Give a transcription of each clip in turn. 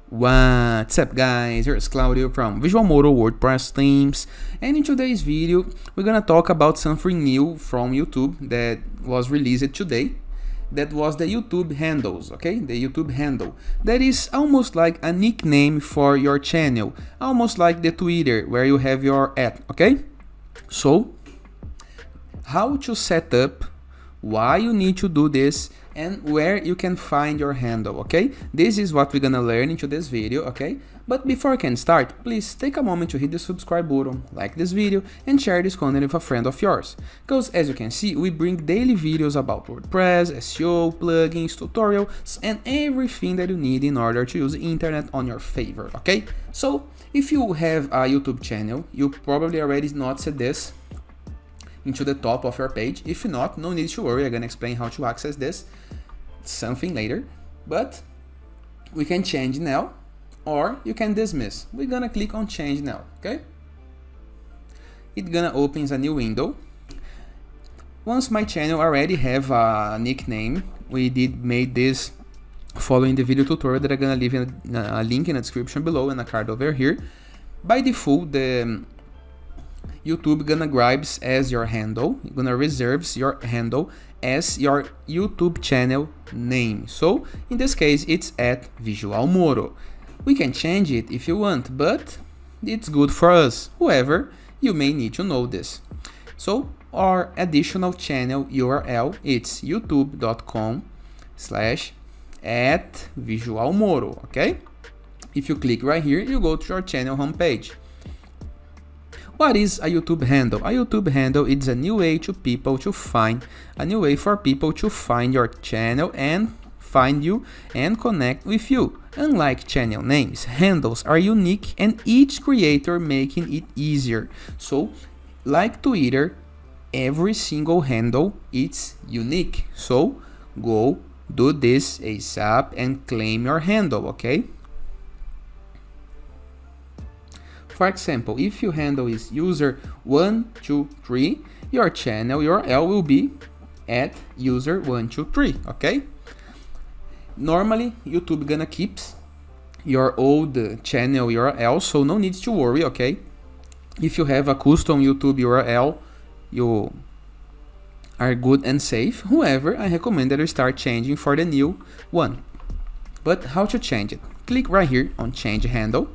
What's up guys, here's Claudio from Visual Modo WordPress themes, and in today's video we're gonna talk about something new from YouTube that was released today. That was the YouTube handles, okay? The YouTube handle. That is almost like a nickname for your channel, almost like the Twitter where you have your @ okay? So, how to set up, why you need to do this, and where you can find your handle, okay? This is what we're gonna learn into this video, okay? But before I can start, please take a moment to hit the subscribe button, like this video, and share this content with a friend of yours. Because as you can see, we bring daily videos about WordPress, SEO, plugins, tutorials, and everything that you need in order to use the internet on your favor, okay? So, if you have a YouTube channel, you probably already noticed this into the top of your page. If not, no need to worry, I'm gonna explain how to access this something later, but we can change now or you can dismiss. We're gonna click on change now, okay? It's gonna open a new window. Once my channel already have a nickname, we made this following the video tutorial that I'm gonna leave in a link in the description below and a card over here. By default, the YouTube gonna grabs as your handle, gonna reserves your handle as your YouTube channel name. So in this case it's @visualmodo. We can change it if you want, but it's good for us. However, you may need to know this. So our additional channel URL, it's youtube.com/@visualmodo, okay? If you click right here, you go to your channel homepage. What is a YouTube handle? A YouTube handle is a new way for people to find your channel and find you and connect with you. Unlike channel names, handles are unique and each creator making it easier. So, like Twitter, every single handle is unique. So, go do this ASAP and claim your handle, okay? For example, if your handle is user123, your channel URL will be @user123, okay? Normally, YouTube gonna keep your old channel URL, so no need to worry, okay? If you have a custom YouTube URL, you are good and safe. However, I recommend that you start changing for the new one. But how to change it? Click right here on change handle.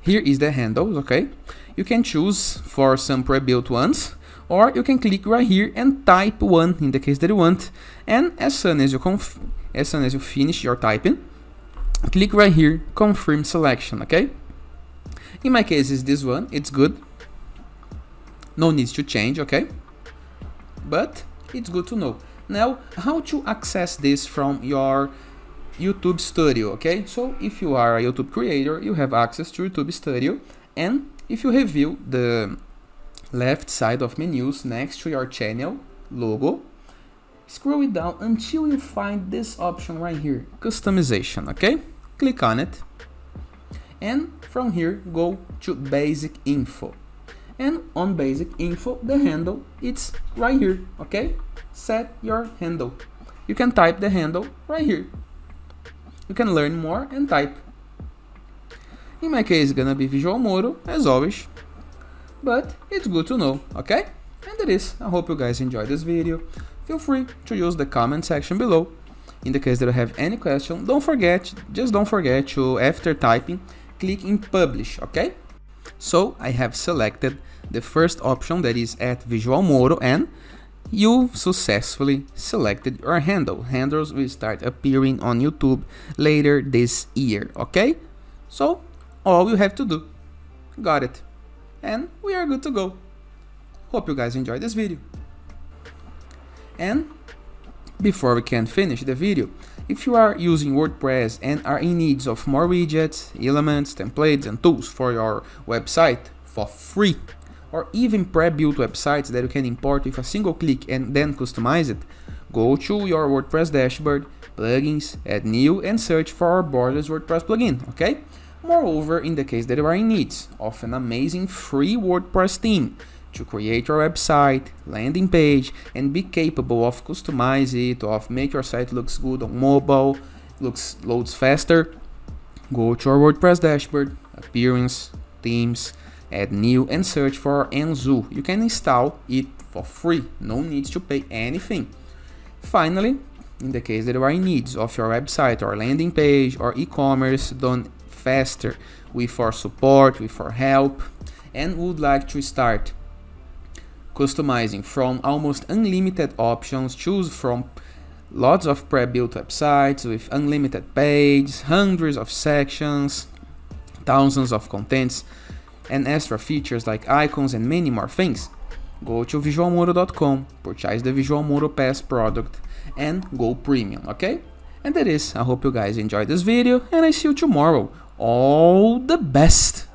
Here is the handles, okay? You can choose for some pre-built ones, or you can click right here and type one in the case that you want. And as soon as you finish your typing, click right here, confirm selection, okay? In my case, is this one, it's good. No need to change, okay? But it's good to know. Now, how to access this from your YouTube Studio, okay? So if you are a YouTube creator, you have access to YouTube Studio, and if you review the left side of menus next to your channel logo, scroll it down until you find this option right here, customization, okay? Click on it, and from here go to basic info, and on basic info the handle it's right here, okay? Set your handle. You can type the handle right here. You can learn more and type. In my case, it's gonna be Visual Modo, as always, but it's good to know, okay? And that is. I hope you guys enjoyed this video. Feel free to use the comment section below. In the case that you have any question, just don't forget to, after typing, click in publish, okay? So I have selected the first option, that is @visualmodo, and you successfully selected your handle. Handles will start appearing on YouTube later this year, okay? So all you have to do, got it, and we are good to go. Hope you guys enjoyed this video. And before we can finish the video, if you are using WordPress and are in needs of more widgets, elements, templates, and tools for your website for free, or even pre-built websites that you can import with a single click and then customize it, go to your WordPress dashboard, plugins, add new, and search for our borderless WordPress plugin, okay? Moreover, in the case that you are in need of an amazing free WordPress theme to create your website, landing page, and be capable of customize it, of make your site looks good on mobile, loads faster, Go to our WordPress dashboard, appearance, themes, add new and search for Enzo. You can install it for free, no need to pay anything. Finally, in the case that you are in needs of your website or landing page or e-commerce done faster with our support, with our help, and would like to start customizing from almost unlimited options, choose from lots of pre-built websites with unlimited pages, hundreds of sections, thousands of contents, and extra features like icons and many more things, go to visualmodo.com, purchase the Visual Modo Pass product, and go premium, okay? And that is, I hope you guys enjoyed this video, and I see you tomorrow. All the best!